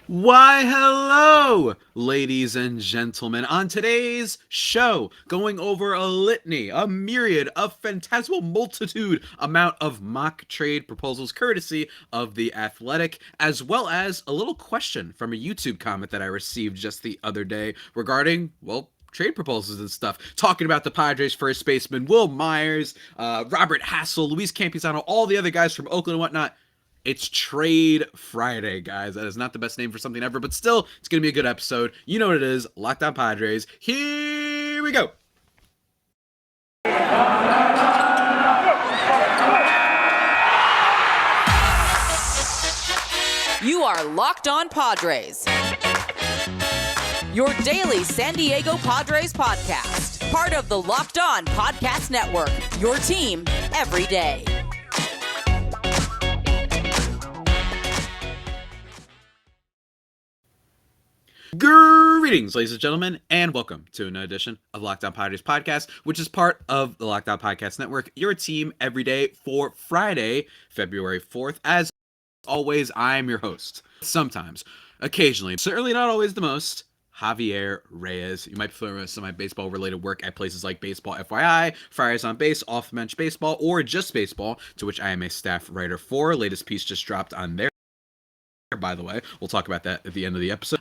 Why, hello, ladies and gentlemen. On today's show, going over a litany, a myriad, a phantasmal multitude amount of mock trade proposals courtesy of The Athletic, as well as a little question from a YouTube comment that I received just the other day regarding, well, trade proposals and stuff. Talking about the Padres first baseman, Will Myers, Robert Hassell, Luis Campusano, all the other guys from Oakland and whatnot. It's Trade Friday, guys. That is not the best name for something ever, but still, it's going to be a good episode. You know what it is. Locked On Padres. Here we go. You are Locked On Padres, your daily San Diego Padres podcast. Part of the Locked On Podcast Network, your team every day. Greetings, ladies and gentlemen, and welcome to another edition of Locked On Padres podcast, which is part of the Locked On Podcast Network, your team every day for Friday, February 4th. As always, I'm your host. Sometimes, occasionally, certainly not always the most, Javier Reyes. You might be familiar with some of my baseball-related work at places like Baseball FYI, Friars on Base, Off the Bench Baseball, or Just Baseball, to which I am a staff writer for. Latest piece just dropped on there, by the way. We'll talk about that at the end of the episode.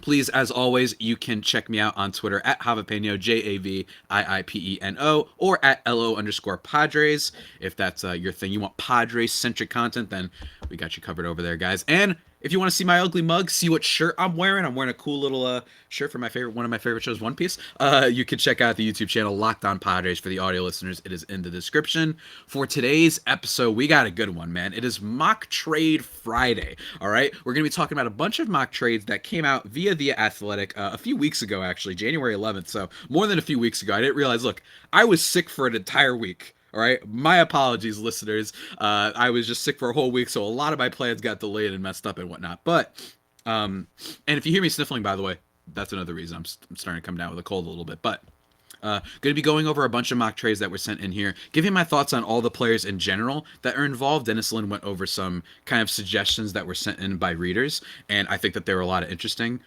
Please, as always, you can check me out on Twitter at Javipeno, Javiiipeno, or at LO_Padres. If that's your thing, you want Padres-centric content, then we got you covered over there, guys. And if you want to see my ugly mug, see what shirt I'm wearing a cool little shirt for one of my favorite shows, One Piece. You can check out the YouTube channel Locked On Padres for the audio listeners. It is in the description. For today's episode, we got a good one, man. It is Mock Trade Friday. All right, we're gonna be talking about a bunch of mock trades that came out via The Athletic a few weeks ago, actually, January 11th. So more than a few weeks ago. I didn't realize. Look, I was sick for an entire week. All right, my apologies, listeners. I was just sick for a whole week, so a lot of my plans got delayed and messed up and whatnot. But, and if you hear me sniffling, by the way, that's another reason I'm starting to come down with a cold a little bit. But, going to be going over a bunch of mock trades that were sent in here, giving my thoughts on all the players in general that are involved. Dennis Lynn went over some kind of suggestions that were sent in by readers, and I think that there were a lot of interesting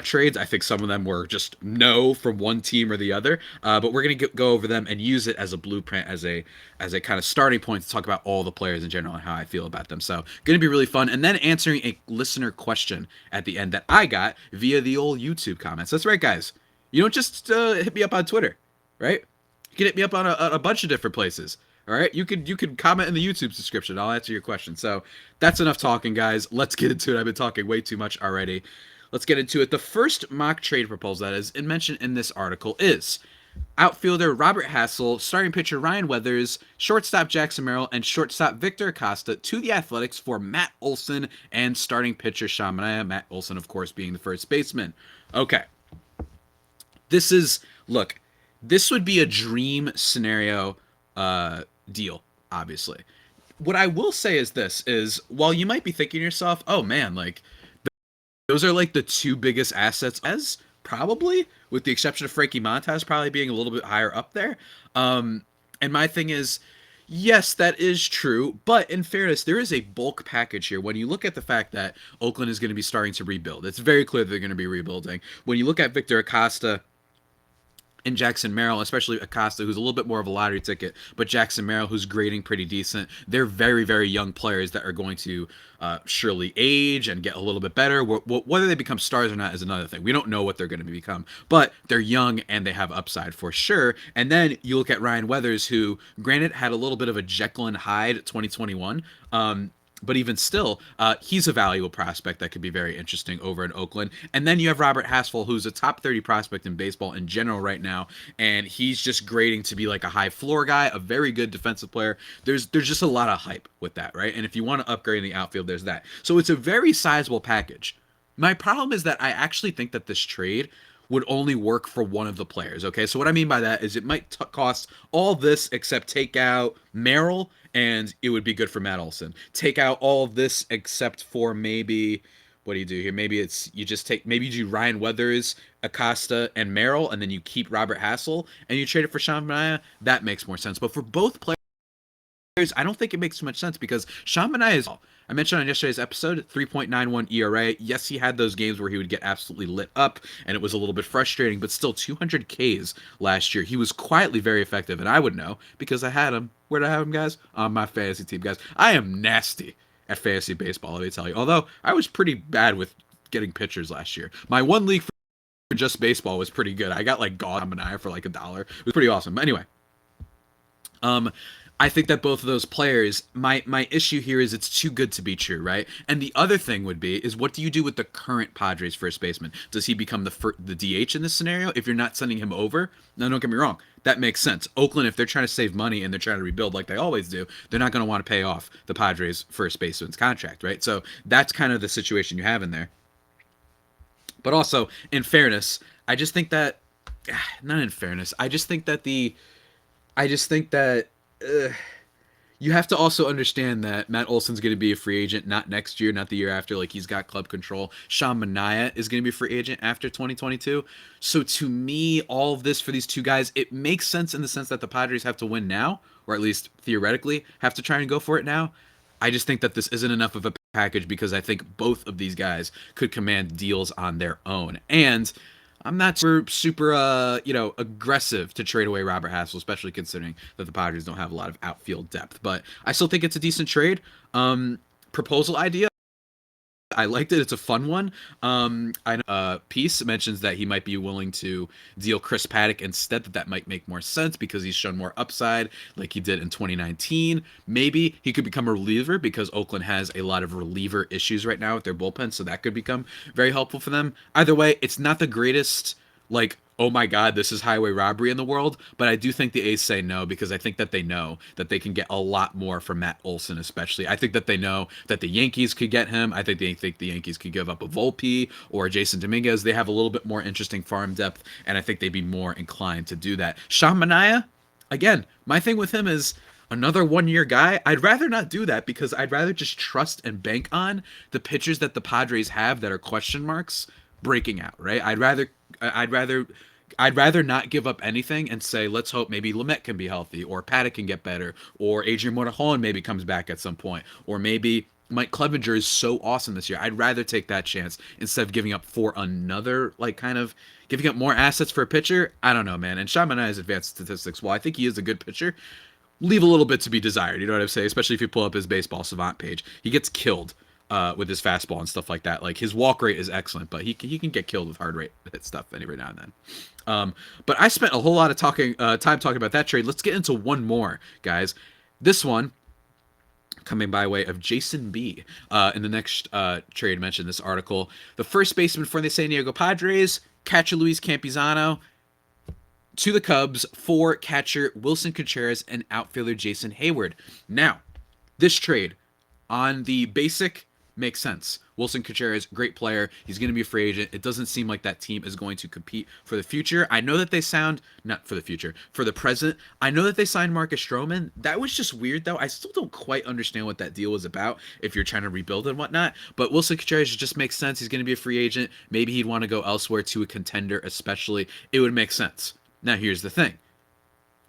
trades. I think some of them were just no from one team or the other, but we're going to go over them and use it as a blueprint, as a kind of starting point to talk about all the players in general and how I feel about them. So going to be really fun. And then answering a listener question at the end that I got via the old YouTube comments. That's right, guys. You don't just hit me up on Twitter, right? You can hit me up on a bunch of different places. All right, you could comment in the YouTube description. I'll answer your question. So that's enough talking, guys. Let's get into it. I've been talking way too much already. Let's get into it. The first mock trade proposal that is mentioned in this article is outfielder Robert Hassell, starting pitcher Ryan Weathers, shortstop Jackson Merrill, and shortstop Victor Acosta to the Athletics for Matt Olson and starting pitcher Sean Manaea. Matt Olson, of course, being the first baseman. Okay. This would be a dream scenario deal, obviously. What I will say is this, is while you might be thinking to yourself, oh man, like, those are like the two biggest assets, as probably, with the exception of Frankie Montas probably being a little bit higher up there. And my thing is, yes, that is true, but in fairness, there is a bulk package here. When you look at the fact that Oakland is going to be starting to rebuild, it's very clear that they're going to be rebuilding. When you look at Victor Acosta and Jackson Merrill, especially Acosta, who's a little bit more of a lottery ticket, but Jackson Merrill, who's grading pretty decent. They're very, very young players that are going to surely age and get a little bit better. Whether they become stars or not is another thing. We don't know what they're going to become, but they're young and they have upside for sure. And then you look at Ryan Weathers, who, granted, had a little bit of a Jekyll and Hyde 2021, but even still, he's a valuable prospect that could be very interesting over in Oakland. And then you have Robert Hassell, who's a top 30 prospect in baseball in general right now, and he's just grading to be like a high floor guy, a very good defensive player. There's just a lot of hype with that, right? And if you want to upgrade in the outfield, there's that. So it's a very sizable package. My problem is that I actually think that this trade would only work for one of the players, okay? So what I mean by that is it might cost all this except take out Merrill, and it would be good for Matt Olson. Take out all of this except for maybe, what do you do here? Maybe you do Ryan Weathers, Acosta, and Merrill, and then you keep Robert Hassell, and you trade it for Sean Manaea. That makes more sense. But for both players, I don't think it makes too much sense because Sean Manaea is, I mentioned on yesterday's episode, 3.91 ERA. Yes, he had those games where he would get absolutely lit up and it was a little bit frustrating, but still 200 Ks last year. He was quietly very effective, and I would know because I had him. Where did I have him, guys? On my fantasy team, guys. I am nasty at fantasy baseball, let me tell you. Although I was pretty bad with getting pitchers last year. My one league for just baseball was pretty good. I got like God Manaea for like $1. It was pretty awesome. But anyway, I think that both of those players, my issue here is it's too good to be true, right? And the other thing would be is what do you do with the current Padres first baseman? Does he become the DH in this scenario if you're not sending him over? Now, don't get me wrong. That makes sense. Oakland, if they're trying to save money and they're trying to rebuild like they always do, they're not going to want to pay off the Padres first baseman's contract, right? So that's kind of the situation you have in there. But also, in fairness, I just think that, not in fairness, I just think that you have to also understand that Matt Olson's going to be a free agent, not next year, not the year after. Like, he's got club control. Sean Manaea is going to be a free agent after 2022. So to me, all of this for these two guys, it makes sense in the sense that the Padres have to win now, or at least theoretically have to try and go for it now. I just think that this isn't enough of a package because I think both of these guys could command deals on their own. And I'm not super aggressive to trade away Robert Hassell, especially considering that the Padres don't have a lot of outfield depth. But I still think it's a decent trade. Proposal idea, I liked it. It's a fun one. I know Peace mentions that he might be willing to deal Chris Paddock instead, that might make more sense because he's shown more upside like he did in 2019. Maybe he could become a reliever because Oakland has a lot of reliever issues right now with their bullpen, so that could become very helpful for them. Either way, it's not the greatest, like, oh my God, this is highway robbery in the world, but I do think the A's say no because I think that they know that they can get a lot more from Matt Olson, especially. I think that they know that the Yankees could get him. I think they think the Yankees could give up a Volpe or a Jason Dominguez. They have a little bit more interesting farm depth, and I think they'd be more inclined to do that. Sean Manaea, again, my thing with him is another one-year guy. I'd rather not do that because I'd rather just trust and bank on the pitchers that the Padres have that are question marks breaking out, right? I'd rather not give up anything and say, let's hope maybe Lamet can be healthy, or Paddock can get better, or Adrian Morejon maybe comes back at some point, or maybe Mike Clevenger is so awesome this year. I'd rather take that chance instead of giving up for another, like, kind of giving up more assets for a pitcher. I don't know, man. And Sean Manaea's advanced statistics, while I think he is a good pitcher, leave a little bit to be desired. You know what I'm saying? Especially if you pull up his baseball savant page. He gets killed with his fastball and stuff like that. Like, his walk rate is excellent, but he can get killed with hard rate hit stuff every now and then. But I spent a whole lot of time talking about that trade. Let's get into one more, guys. This one coming by way of Jason B. In the next trade mentioned this article. The first baseman for the San Diego Padres, catcher Luis Campusano, to the Cubs for catcher Wilson Contreras and outfielder Jason Hayward. Now, this trade on the basic makes sense. Wilson Contreras, great player. He's going to be a free agent. It doesn't seem like that team is going to compete for the future. I know that they not for the future, for the present. I know that they signed Marcus Stroman. That was just weird, though. I still don't quite understand what that deal was about if you're trying to rebuild and whatnot. But Wilson Contreras just makes sense. He's going to be a free agent. Maybe he'd want to go elsewhere to a contender, especially. It would make sense. Now, here's the thing.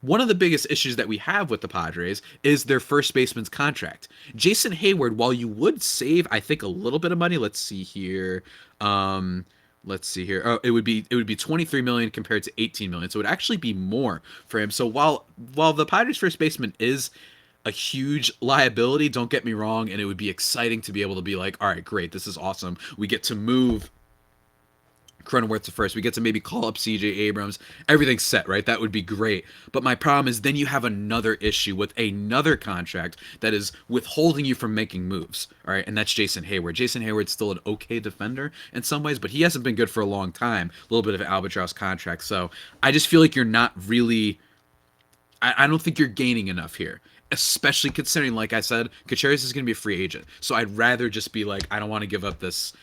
One of the biggest issues that we have with the Padres is their first baseman's contract. Jason Hayward, while you would save, I think, a little bit of money. Let's see here. Oh, it would be $23 million compared to $18 million. So it would actually be more for him. So while the Padres first baseman is a huge liability, don't get me wrong, and it would be exciting to be able to be like, all right, great, this is awesome. We get to move Cronenworth to first. We get to maybe call up CJ Abrams. Everything's set, right? That would be great. But my problem is then you have another issue with another contract that is withholding you from making moves, all right? And that's Jason Hayward. Jason Hayward's still an okay defender in some ways, but he hasn't been good for a long time. A little bit of an albatross contract. So I just feel like you're not really... I don't think you're gaining enough here, especially considering, like I said, Contreras is going to be a free agent. So I'd rather just be like, I don't want to give up these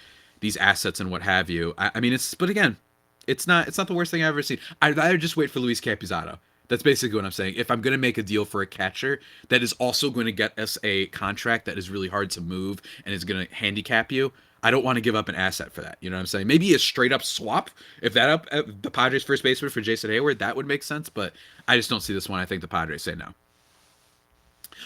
assets and what have you. I mean, but again, it's not the worst thing I've ever seen. I'd rather just wait for Luis Campusano. That's basically what I'm saying. If I'm going to make a deal for a catcher that is also going to get us a contract that is really hard to move and is going to handicap you, I don't want to give up an asset for that. You know what I'm saying? Maybe a straight up swap. If the Padres first baseman for Jason Hayward, that would make sense. But I just don't see this one. I think the Padres say no.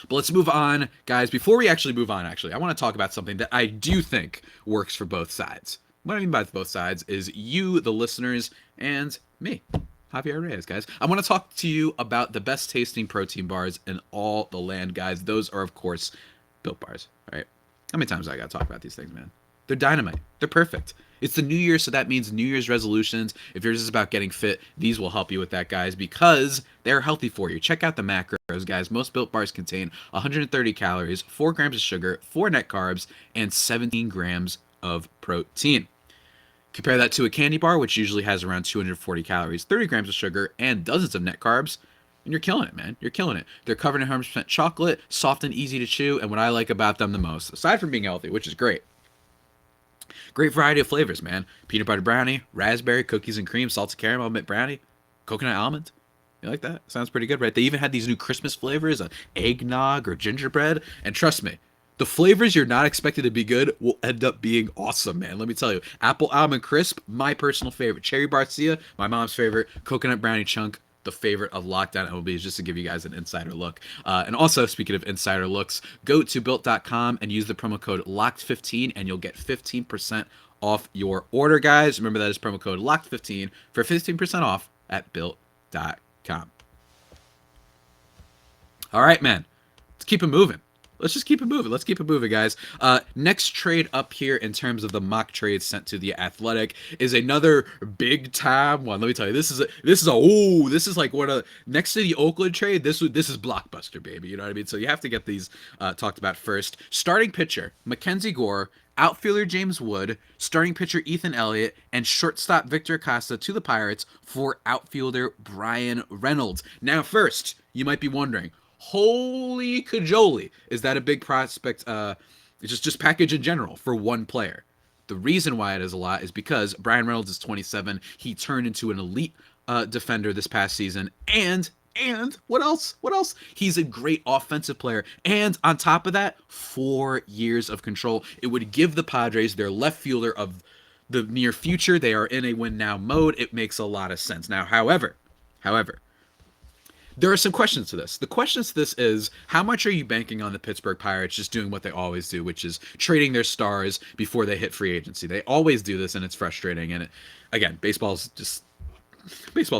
But let's move on, guys. Before we actually move on, I want to talk about something that I do think works for both sides. What I mean by both sides is you, the listeners, and me, Javier Reyes, guys. I want to talk to you about the best tasting protein bars in all the land, guys. Those are, of course, Built Bars, right? How many times I got to talk about these things, man? They're dynamite. They're perfect. It's the new year, so that means New Year's resolutions. If yours is about getting fit, these will help you with that, guys, because they're healthy for you. Check out the macros, guys. Most Built Bars contain 130 calories, 4 grams of sugar, 4 net carbs, and 17 grams of protein. Compare that to a candy bar, which usually has around 240 calories, 30 grams of sugar, and dozens of net carbs. And you're killing it, man. You're killing it. They're covered in 100% chocolate, soft and easy to chew, and what I like about them the most, aside from being healthy, which is great, great variety of flavors, man. Peanut butter brownie, raspberry, cookies and cream, salted caramel, mint brownie, coconut almond. You like that? Sounds pretty good, right? They even had these new Christmas flavors, eggnog or gingerbread. And trust me, the flavors you're not expected to be good will end up being awesome, man. Let me tell you. Apple almond crisp, my personal favorite. Cherry barcia, my mom's favorite. Coconut brownie chunk, the favorite of Locked On MLBs, just to give you guys an insider look. And also, speaking of insider looks, go to built.com and use the promo code LOCKED15 and you'll get 15% off your order, guys. Remember, that is promo code LOCKED15 for 15% off at built.com. All right, man. Let's keep it moving. Let's just keep it moving. Let's keep it moving, guys. Next trade up here in terms of the mock trade sent to the Athletic is another big time one. Let me tell you, this is like one of next to the Oakland trade. This is blockbuster, baby. You know what I mean? So you have to get these talked about first. Starting pitcher MacKenzie Gore, outfielder James Wood, starting pitcher Ethan Elliott, and shortstop Victor Acosta to the Pirates for outfielder Bryan Reynolds. Now, first, you might be wondering, holy cajoli, is that a big prospect? It's just package in general for one player. The reason why it is a lot is because Bryan Reynolds is 27. He turned into an elite defender this past season, and what else? He's a great offensive player, and on top of that, 4 years of control. It would give the Padres their left fielder of the near future. They are in a win now mode. It makes a lot of sense. Now, however, there are some questions to this. The questions to this is, how much are you banking on the Pittsburgh Pirates just doing what they always do, which is trading their stars before they hit free agency? They always do this, and it's frustrating. And again, baseball's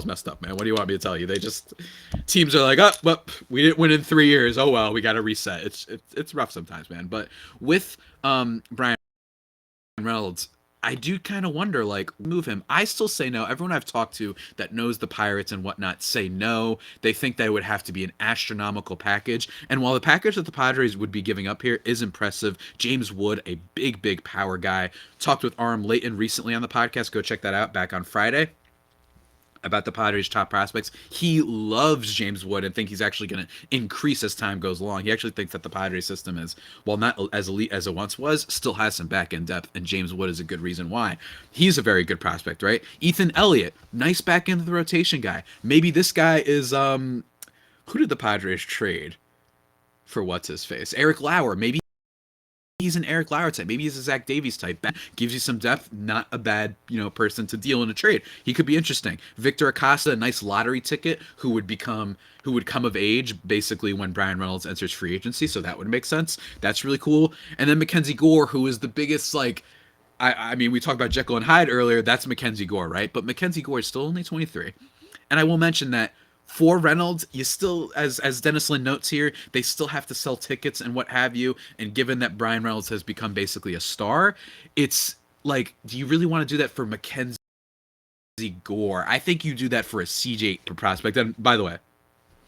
messed up, man. What do you want me to tell you? Teams are like, oh, well, we didn't win in 3 years. Oh well, we got to reset. It's rough sometimes, man. But with Bryan Reynolds, I do kind of wonder, like, move him. I still say no. Everyone I've talked to that knows the Pirates and whatnot say no. They think that it would have to be an astronomical package. And while the package that the Padres would be giving up here is impressive, James Wood, a big power guy, talked with Aram Layton recently on the podcast. Go check that out back on Friday, about the Padres' top prospects. He loves James Wood and think he's actually going to increase as time goes along. He actually thinks that the Padres system is, while not as elite as it once was, still has some back-end depth, and James Wood is a good reason why. He's a very good prospect, right? Ethan Elliott, nice back end of the rotation guy. Maybe this guy is, who did the Padres trade for what's-his-face? Eric Lauer. Maybe he's an Eric Lauer type. Maybe he's a Zach Davies type. Gives you some depth. Not a bad, person to deal in a trade. He could be interesting. Victor Acosta, a nice lottery ticket, who would come of age basically when Bryan Reynolds enters free agency. So that would make sense. That's really cool. And then MacKenzie Gore, who is the biggest, I mean, we talked about Jekyll and Hyde earlier. That's MacKenzie Gore, right? But MacKenzie Gore is still only 23. And I will mention that for Reynolds, you still, as Dennis Lynn notes here, they still have to sell tickets and what have you. And given that Bryan Reynolds has become basically a star, it's like, do you really want to do that for MacKenzie Gore? I think you do that for a CJ prospect. And by the way,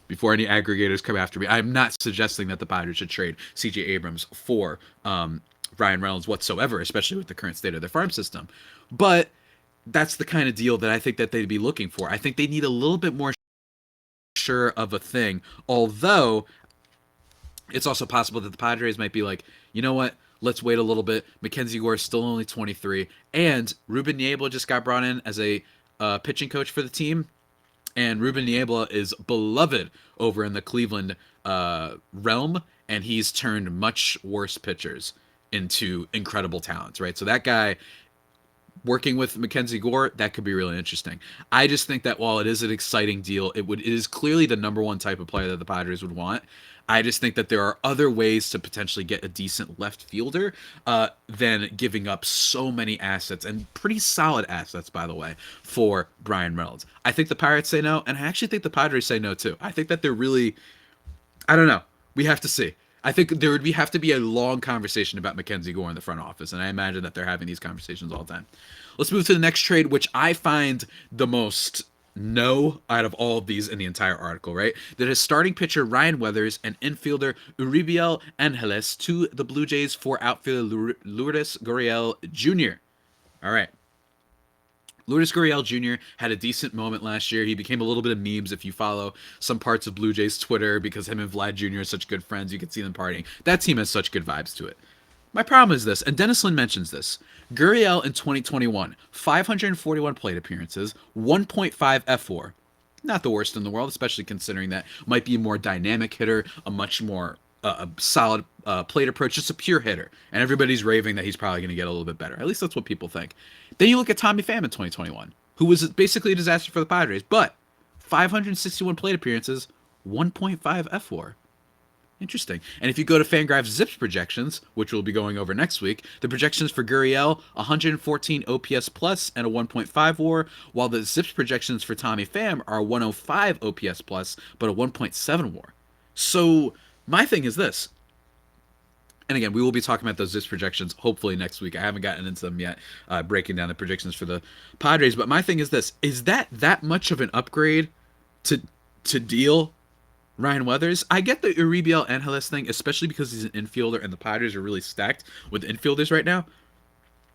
before any aggregators come after me, I'm not suggesting that the Padres should trade CJ Abrams for Bryan Reynolds whatsoever, especially with the current state of their farm system. But that's the kind of deal that I think that they'd be looking for. I think they need a little bit more sure of a thing, although it's also possible that the Padres might be like, you know what, let's wait a little bit. MacKenzie Gore is still only 23, and Ruben Niebla just got brought in as a pitching coach for the team, and Ruben Niebla is beloved over in the Cleveland realm, and he's turned much worse pitchers into incredible talents, right? So that guy working with MacKenzie Gore, that could be really interesting. I just think that while it is an exciting deal, it is clearly the number one type of player that the Padres would want. I just think that there are other ways to potentially get a decent left fielder than giving up so many assets, and pretty solid assets, by the way, for Bryan Reynolds. I think the Pirates say no, and I actually think the Padres say no too. I think that they're really, I don't know. We have to see. I think there would have to be a long conversation about MacKenzie Gore in the front office, and I imagine that they're having these conversations all the time. Let's move to the next trade, which I find the most no out of all of these in the entire article, right? That is starting pitcher Ryan Weathers and infielder Uribiel Angeles to the Blue Jays for outfielder Lourdes Gurriel Jr. All right. Lourdes Gurriel Jr. had a decent moment last year. He became a little bit of memes if you follow some parts of Blue Jays Twitter, because him and Vlad Jr. are such good friends. You can see them partying. That team has such good vibes to it. My problem is this, and Dennis Lin mentions this. Gurriel in 2021, 541 plate appearances, 1.5 F4. Not the worst in the world, especially considering that might be a more dynamic hitter, a much more a solid plate approach, just a pure hitter. And everybody's raving that he's probably going to get a little bit better. At least that's what people think. Then you look at Tommy Pham in 2021, who was basically a disaster for the Padres, but 561 plate appearances, 1.5 F4. Interesting. And if you go to Fangraphs Zips projections, which we'll be going over next week, the projections for Gurriel, 114 OPS plus and a 1.5 WAR, while the Zips projections for Tommy Pham are 105 OPS plus but a 1.7 WAR. So my thing is this. And again, we will be talking about those Zips projections hopefully next week. I haven't gotten into them yet, breaking down the projections for the Padres. But my thing is this. Is that much of an upgrade to deal Ryan Weathers? I get the Uribiel Angeles thing, especially because he's an infielder and the Padres are really stacked with infielders right now.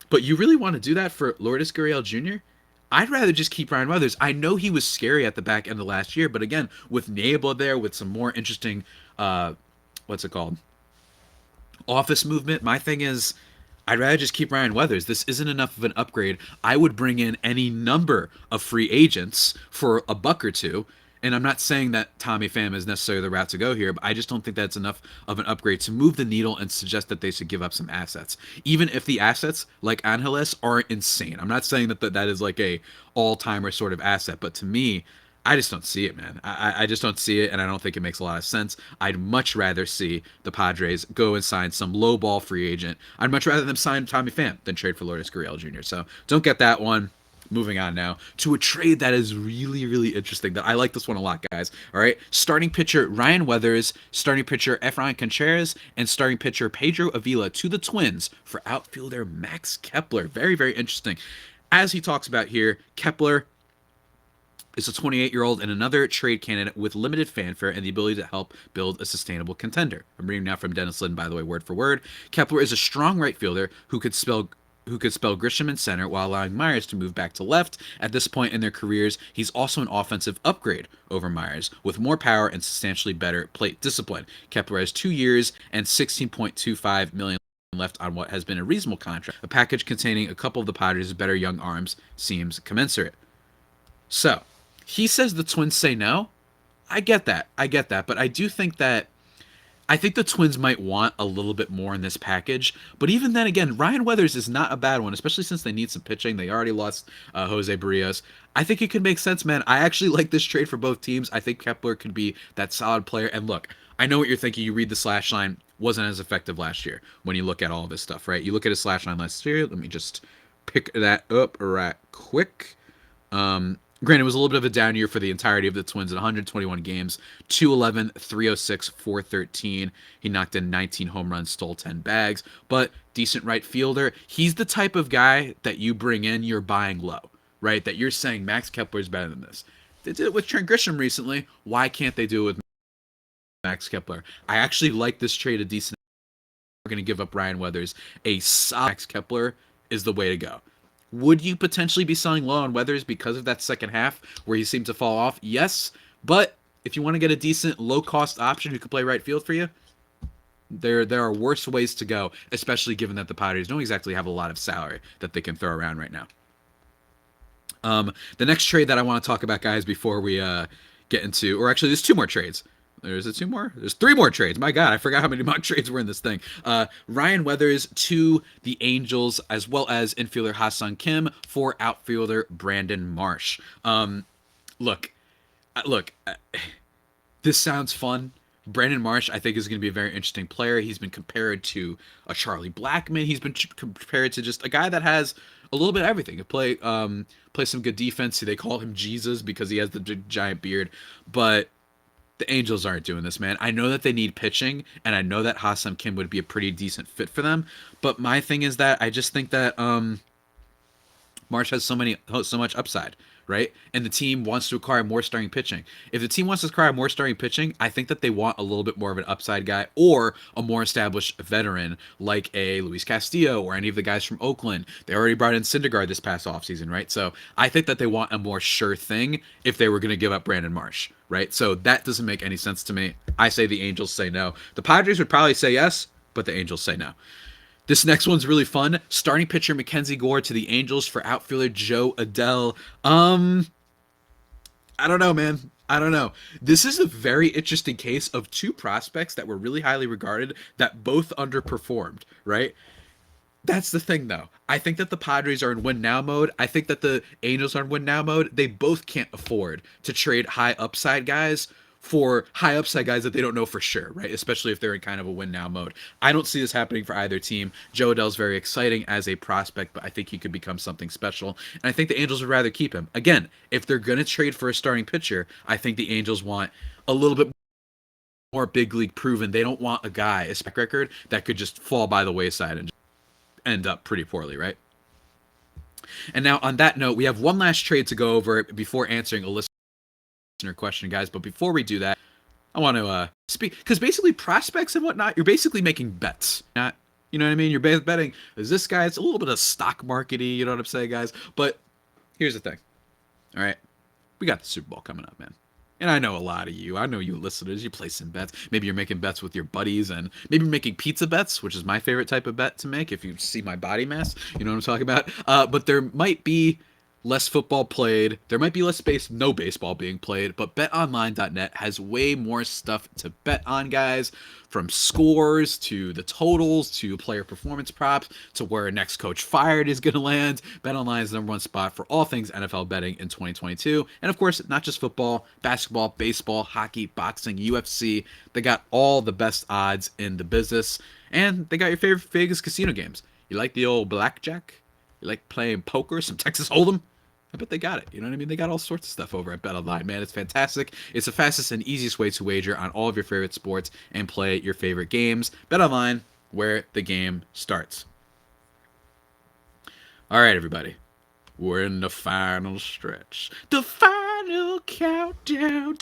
But you really want to do that for Lourdes Gurriel Jr.? I'd rather just keep Ryan Weathers. I know he was scary at the back end of last year, but again, with Nabla there, with some more interesting, office movement, my thing is, I'd rather just keep Ryan Weathers. This isn't enough of an upgrade. I would bring in any number of free agents for a buck or two. And I'm not saying that Tommy Pham is necessarily the route to go here, but I just don't think that's enough of an upgrade to move the needle and suggest that they should give up some assets. Even if the assets, like Angeles, aren't insane. I'm not saying that is like a all-timer sort of asset, but to me, I just don't see it, man. I just don't see it, and I don't think it makes a lot of sense. I'd much rather see the Padres go and sign some low-ball free agent. I'd much rather them sign Tommy Pham than trade for Lourdes Gurriel Jr. So don't get that one. Moving on now to a trade that is really, really interesting. That I like this one a lot, guys. All right. Starting pitcher Ryan Weathers, starting pitcher Efrain Contreras, and starting pitcher Pedro Avila to the Twins for outfielder Max Kepler. Very, very interesting. As he talks about here, Kepler is a 28-year-old and another trade candidate with limited fanfare and the ability to help build a sustainable contender. I'm reading now from Dennis Lin, by the way, word for word. Kepler is a strong right fielder who could spell Grisham in center while allowing Myers to move back to left. At this point in their careers, he's also an offensive upgrade over Myers, with more power and substantially better plate discipline. Kepler has 2 years and $16.25 million left on what has been a reasonable contract. A package containing a couple of the Padres' better young arms seems commensurate. So, he says the Twins say no. I get that, but I do think that I think the Twins might want a little bit more in this package. But even then, again, Ryan Weathers is not a bad one, especially since they need some pitching. They already lost Jose Barrios. I think it could make sense, man. I actually like this trade for both teams. I think Kepler could be that solid player. And look, I know what you're thinking. You read the slash line. Wasn't as effective last year when you look at all of this stuff, right? You look at his slash line last year. Let me just pick that up right quick. Granted, it was a little bit of a down year for the entirety of the Twins at 121 games, 211, 306, 413. He knocked in 19 home runs, stole 10 bags, but decent right fielder. He's the type of guy that you bring in, you're buying low, right? That you're saying Max Kepler is better than this. They did it with Trent Grisham recently. Why can't they do it with Max Kepler? I actually like this trade a decent. We're going to give up Ryan Weathers. A solid Max Kepler is the way to go. Would you potentially be selling low on Weathers because of that second half where he seemed to fall off? Yes, but if you want to get a decent low-cost option who can play right field for you, there are worse ways to go, especially given that the Padres don't exactly have a lot of salary that they can throw around right now. The next trade that I want to talk about, guys, before we get into, or actually there's two more trades. There's two more. There's three more trades. My God, I forgot how many mock trades were in this thing. Ryan Weathers to the Angels, as well as infielder Ha-Seong Kim for outfielder Brandon Marsh. Look, this sounds fun. Brandon Marsh, I think, is going to be a very interesting player. He's been compared to a Charlie Blackmon. He's been compared to just a guy that has a little bit of everything. He play some good defense. They call him Jesus because he has the big, giant beard. But the Angels aren't doing this, man. I know that they need pitching, and I know that Ha-Seong Kim would be a pretty decent fit for them. But my thing is that I just think that Marsh has so much upside, right? And the team wants to acquire more starting pitching. If the team wants to acquire more starting pitching, I think that they want a little bit more of an upside guy or a more established veteran like a Luis Castillo or any of the guys from Oakland. They already brought in Syndergaard this past offseason, right? So I think that they want a more sure thing if they were going to give up Brandon Marsh, right? So that doesn't make any sense to me. I say the Angels say no. The Padres would probably say yes, but the Angels say no. This next one's really fun. Starting pitcher MacKenzie Gore to the Angels for outfielder Jo Adell. I don't know, man. I don't know. This is a very interesting case of two prospects that were really highly regarded that both underperformed, right? That's the thing, though. I think that the Padres are in win-now mode. I think that the Angels are in win-now mode. They both can't afford to trade high upside guys for high upside guys that they don't know for sure, right? Especially if they're in kind of a win-now mode. I don't see this happening for either team. Jo Adell's very exciting as a prospect, but I think he could become something special. And I think the Angels would rather keep him. Again, if they're going to trade for a starting pitcher, I think the Angels want a little bit more big league proven. They don't want a guy, a spec record, that could just fall by the wayside and end up pretty poorly, right? And now on that note, we have one last trade to go over before answering a listener question, guys. But before we do that, I want to speak, because basically prospects and whatnot, you're basically making bets. Not, you know what I mean? You're betting, is this guy? It's a little bit of stock marketing, you know what I'm saying, guys? But here's the thing. All right, we got the Super Bowl coming up, man. And I know a lot of you. I know you listeners. You place some bets. Maybe you're making bets with your buddies, and maybe you're making pizza bets, which is my favorite type of bet to make. If you see my body mass, you know what I'm talking about. But there might be less football played. There might be no baseball being played, but betonline.net has way more stuff to bet on, guys, from scores to the totals to player performance props to where a next coach fired is going to land. BetOnline is the number one spot for all things NFL betting in 2022. And of course, not just football, basketball, baseball, hockey, boxing, UFC. They got all the best odds in the business, and they got your favorite Vegas casino games. You like the old blackjack? You like playing poker, some Texas Hold'em? I bet they got it. You know what I mean? They got all sorts of stuff over at BetOnline, man. It's fantastic. It's the fastest and easiest way to wager on all of your favorite sports and play your favorite games. BetOnline, where the game starts. All right, everybody. We're in the final stretch. The final countdown.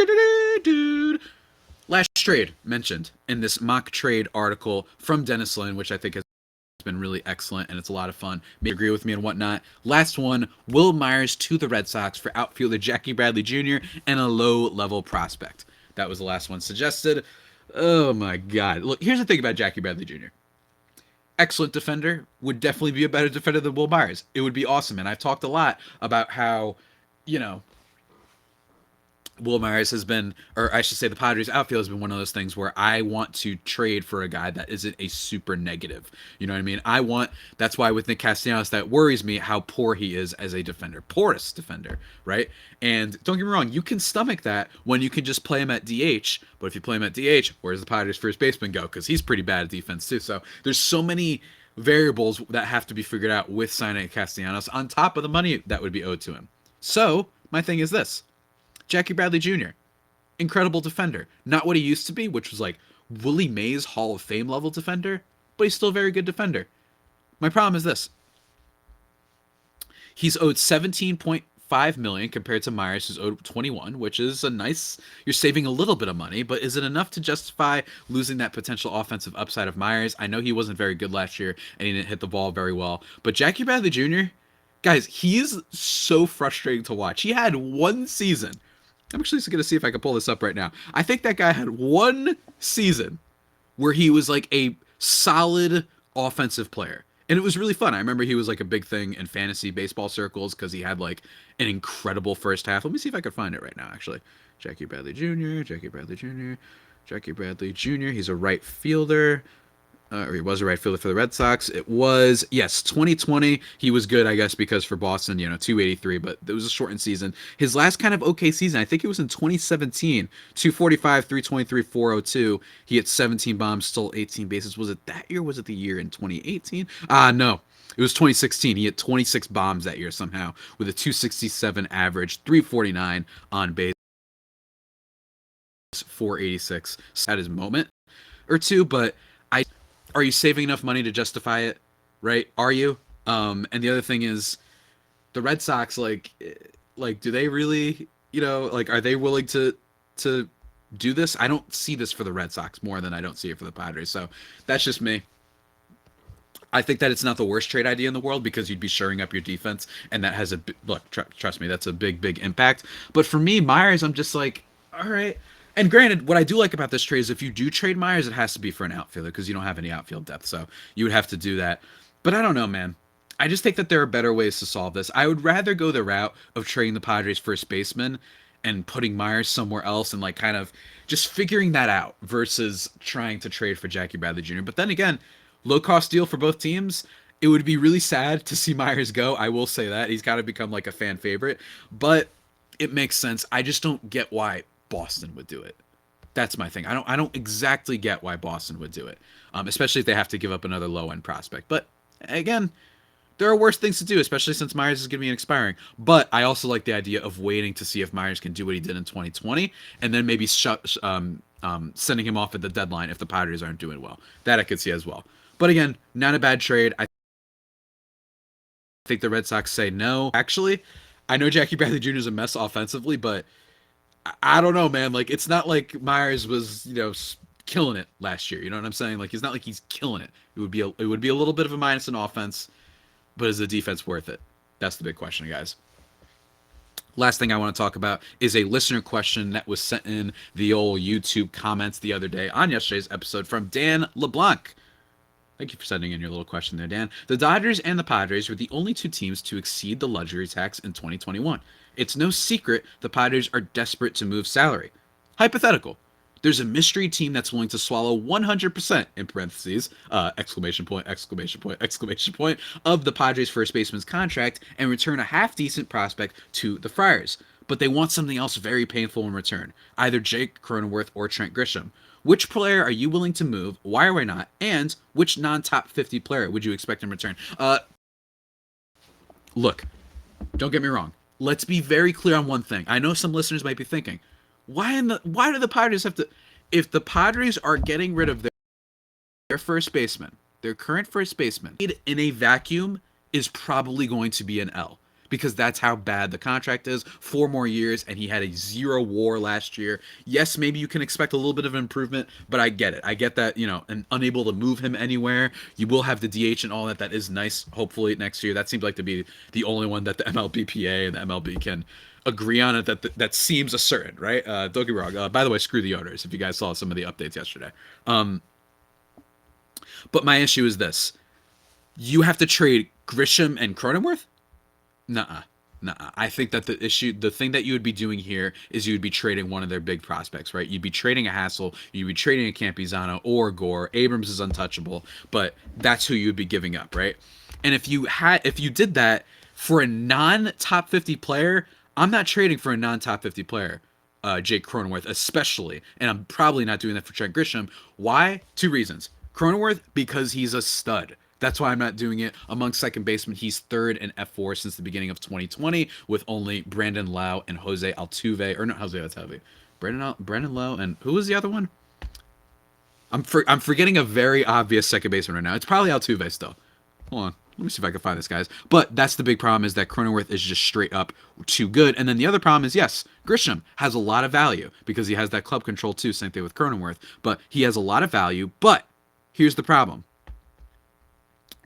Last trade mentioned in this mock trade article from Dennis Lynn, which I think has been really excellent, and it's a lot of fun. May agree with me and whatnot. Last one, Will Myers to the Red Sox for outfielder Jackie Bradley Jr. and a low-level prospect. That was the last one suggested. Oh my God. Look, here's the thing about Jackie Bradley Jr. Excellent defender. Would definitely be a better defender than Will Myers. It would be awesome. And I've talked a lot about how, you know, Will Myers has been, or I should say the Padres outfield has been one of those things where I want to trade for a guy that isn't a super negative. You know what I mean? That's why with Nick Castellanos, that worries me how poor he is as a defender. Porous defender, right? And don't get me wrong, you can stomach that when you can just play him at DH. But if you play him at DH, where does the Padres first baseman go? Because he's pretty bad at defense too. So there's so many variables that have to be figured out with signing Castellanos on top of the money that would be owed to him. So my thing is this. Jackie Bradley Jr., incredible defender. Not what he used to be, which was like Willie Mays Hall of Fame level defender, but he's still a very good defender. My problem is this. He's owed $17.5 million compared to Myers, who's owed 21, which is a nice, you're saving a little bit of money, but is it enough to justify losing that potential offensive upside of Myers? I know he wasn't very good last year and he didn't hit the ball very well, but Jackie Bradley Jr., guys, he's so frustrating to watch. He had one season. I'm actually just going to see if I can pull this up right now. I think that guy had one season where he was like a solid offensive player. And it was really fun. I remember he was like a big thing in fantasy baseball circles because he had like an incredible first half. Let me see if I can find it right now, actually. Jackie Bradley Jr. Jackie Bradley Jr., he's a right fielder. Or he was a right fielder for the Red Sox. It was, yes, 2020. He was good, I guess, because for Boston, 283, but it was a shortened season. His last kind of okay season, I think it was in 2017, 245, 323, 402. He hit 17 bombs, stole 18 bases. Was it that year? Was it the year in 2018? No. It was 2016. He hit 26 bombs that year somehow with a 267 average, 349 on base, 486 at his moment or two, but are you saving enough money to justify it? Right? Are you? And the other thing is, the Red Sox, like, do they really, are they willing to do this? I don't see this for the Red Sox more than I don't see it for the Padres. So that's just me. I think that it's not the worst trade idea in the world because you'd be shoring up your defense, and that has trust me, that's a big impact. But for me, Myers, I'm just like, all right. And granted, what I do like about this trade is if you do trade Myers, it has to be for an outfielder because you don't have any outfield depth. So you would have to do that. But I don't know, man. I just think that there are better ways to solve this. I would rather go the route of trading the Padres first baseman and putting Myers somewhere else and kind of just figuring that out versus trying to trade for Jackie Bradley Jr. But then again, low cost deal for both teams. It would be really sad to see Myers go. I will say that. He's got to become a fan favorite. But it makes sense. I just don't get why Boston would do it. That's my thing. I don't exactly get why Boston would do it, especially if they have to give up another low end prospect. But again, there are worse things to do, especially since Myers is going to be expiring. But I also like the idea of waiting to see if Myers can do what he did in 2020, and then maybe sending him off at the deadline if the Padres aren't doing well. That I could see as well. But again, not a bad trade. I think the Red Sox say no. Actually, I know Jackie Bradley Jr. is a mess offensively, but I don't know, man. It's not like Myers was, killing it last year. You know what I'm saying? It's not like he's killing it. It would be a little bit of a minus in offense, but is the defense worth it? That's the big question, guys. Last thing I want to talk about is a listener question that was sent in the old YouTube comments the other day on yesterday's episode from Dan LeBlanc. Thank you for sending in your little question there, Dan. The Dodgers and the Padres were the only two teams to exceed the luxury tax in 2021. It's no secret the Padres are desperate to move salary. Hypothetical. There's a mystery team that's willing to swallow 100%, in parentheses, exclamation point, exclamation point, exclamation point, of the Padres first baseman's contract and return a half-decent prospect to the Friars. But they want something else very painful in return, either Jake Cronenworth or Trent Grisham. Which player are you willing to move? Why or why not? And which non-top 50 player would you expect in return? Look, don't get me wrong. Let's be very clear on one thing. I know some listeners might be thinking, why do the Padres have to? If the Padres are getting rid of their first baseman, their current first baseman, in a vacuum is probably going to be an L. Because that's how bad the contract is. 4 more years, and he had a 0 WAR last year. Yes, maybe you can expect a little bit of improvement, but I get it. I get that, and unable to move him anywhere. You will have the DH and all that. That is nice, hopefully, next year. That seems like to be the only one that the MLBPA and the MLB can agree on it. That seems a certain, right? Don't get me wrong. By the way, screw the owners, if you guys saw some of the updates yesterday. But my issue is this. You have to trade Grisham and Cronenworth? Nuh-uh. I think that the thing that you would be doing here is you would be trading one of their big prospects, right? You'd be trading a Hassell, you'd be trading a Campizano or Gore. Abrams is untouchable, but that's who you'd be giving up, right? And if you did that for a non-top 50 player, I'm not trading for a non-top 50 player, Jake Cronenworth especially, and I'm probably not doing that for Trent Grisham. Why? 2 reasons. Cronenworth, because he's a stud. That's why I'm not doing it. Among second basemen, he's 3rd in F4 since the beginning of 2020, with only Brandon Lau and Jose Altuve, or not Jose Altuve, Brandon Lau, and who was the other one? I'm forgetting a very obvious second baseman right now. It's probably Altuve still. Hold on. Let me see if I can find this, guys. But that's the big problem, is that Cronenworth is just straight up too good. And then the other problem is, yes, Grisham has a lot of value because he has that club control too. Same thing with Cronenworth. But he has a lot of value. But here's the problem.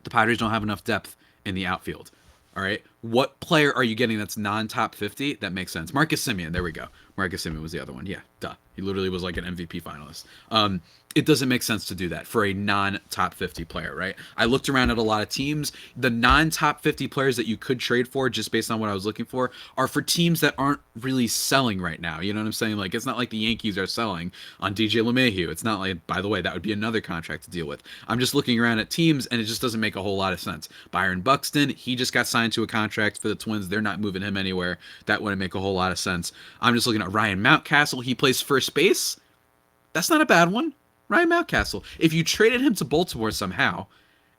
The Padres don't have enough depth in the outfield. All right. What player are you getting that's non-top 50? That makes sense. Marcus Semien. There we go. Marcus Semien was the other one. Yeah, duh. He literally was like an MVP finalist. It doesn't make sense to do that for a non-top 50 player, right? I looked around at a lot of teams. The non-top 50 players that you could trade for, just based on what I was looking for, are for teams that aren't really selling right now. You know what I'm saying? Like, it's not like the Yankees are selling on DJ LeMahieu. It's not like, by the way, that would be another contract to deal with. I'm just looking around at teams, and it just doesn't make a whole lot of sense. Byron Buxton, he just got signed to a contract for the Twins. They're not moving him anywhere. That wouldn't make a whole lot of sense. I'm just looking at Ryan Mountcastle. He plays first base. That's not a bad one. Ryan Mountcastle. If you traded him to Baltimore somehow,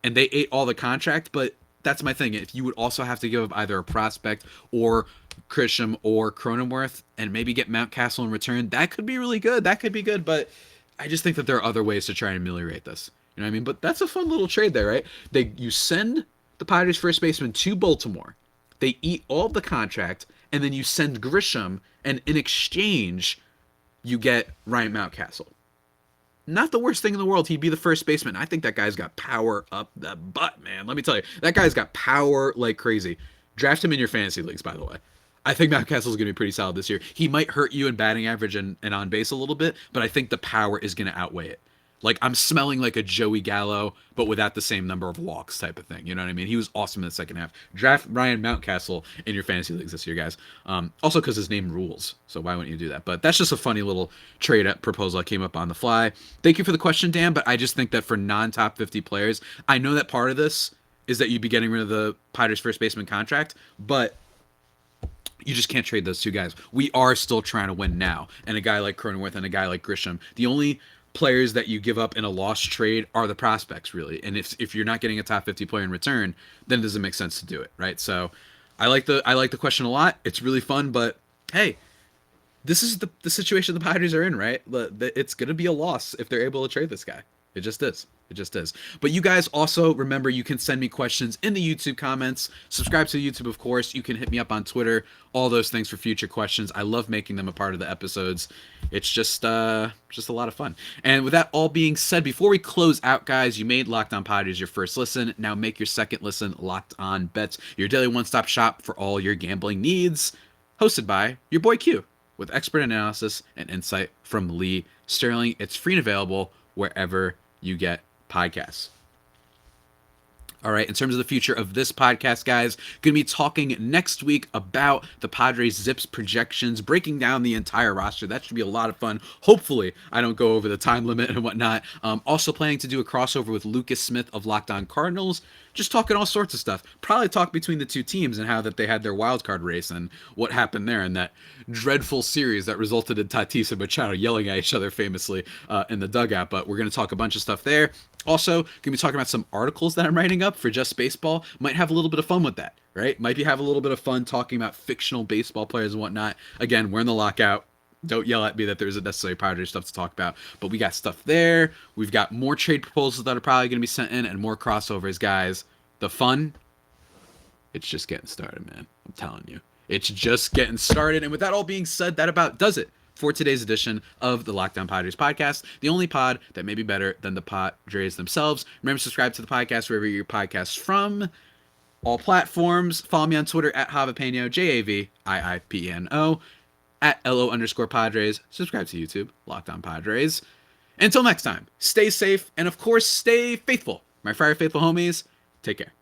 and they ate all the contract, but that's my thing. If you would also have to give up either a prospect or Grisham or Cronenworth and maybe get Mountcastle in return, that could be really good. That could be good, but I just think that there are other ways to try and ameliorate this. You know what I mean? But that's a fun little trade there, right? You send the Padres first baseman to Baltimore. They eat all the contract, and then you send Grisham, and in exchange, you get Ryan Mountcastle. Not the worst thing in the world. He'd be the first baseman. I think that guy's got power up the butt, man. Let me tell you, that guy's got power like crazy. Draft him in your fantasy leagues, by the way. I think Mountcastle's going to be pretty solid this year. He might hurt you in batting average and on base a little bit, but I think the power is going to outweigh it. Like, I'm smelling like a Joey Gallo, but without the same number of walks type of thing. You know what I mean? He was awesome in the second half. Draft Ryan Mountcastle in your fantasy leagues this year, guys. Also because his name rules, so why wouldn't you do that? But that's just a funny little trade proposal that came up on the fly. Thank you for the question, Dan, but I just think that for non-top 50 players, I know that part of this is that you'd be getting rid of the Padres first baseman contract, but you just can't trade those two guys. We are still trying to win now, and a guy like Cronenworth and a guy like Grisham, the only players that you give up in a lost trade are the prospects, really. And if you're not getting a top 50 player in return, then it doesn't make sense to do it, right? So I like the question a lot. It's really fun, but hey, this is the situation the Padres are in, right? It's going to be a loss if they're able to trade this guy. It just is. It just is. But you guys also, remember, you can send me questions in the YouTube comments. Subscribe to YouTube, of course. You can hit me up on Twitter. All those things for future questions. I love making them a part of the episodes. It's just a lot of fun. And with that all being said, before we close out, guys, you made Locked On Padres your first listen. Now make your second listen Locked On Bets, your daily one-stop shop for all your gambling needs. Hosted by your boy Q, with expert analysis and insight from Lee Sterling. It's free and available wherever you get podcasts. All right, in terms of the future of this podcast, guys, going to be talking next week about the Padres Zips projections, breaking down the entire roster. That should be a lot of fun. Hopefully, I don't go over the time limit and whatnot. Also planning to do a crossover with Lucas Smith of Locked On Cardinals, just talking all sorts of stuff. Probably talk between the two teams and how that they had their wild card race and what happened there in that dreadful series that resulted in Tatis and Machado yelling at each other famously in the dugout. But we're going to talk a bunch of stuff there. Also, going to be talking about some articles that I'm writing up for Just Baseball. Might have a little bit of fun with that, right? Might have a little bit of fun talking about fictional baseball players and whatnot. Again, we're in the lockout. Don't yell at me that there isn't necessarily Padres stuff to talk about. But we got stuff there. We've got more trade proposals that are probably going to be sent in and more crossovers, guys. The fun, it's just getting started, man. I'm telling you. It's just getting started. And with that all being said, that about does it for today's edition of the Locked On Padres podcast, the only pod that may be better than the Padres themselves. Remember to subscribe to the podcast wherever you get your podcasts from. All platforms. Follow me on Twitter at Javipeno, JAVIIPENO, at LO_Padres. Subscribe to YouTube, Locked On Padres. Until next time, stay safe and, of course, stay faithful. My Fire Faithful homies, take care.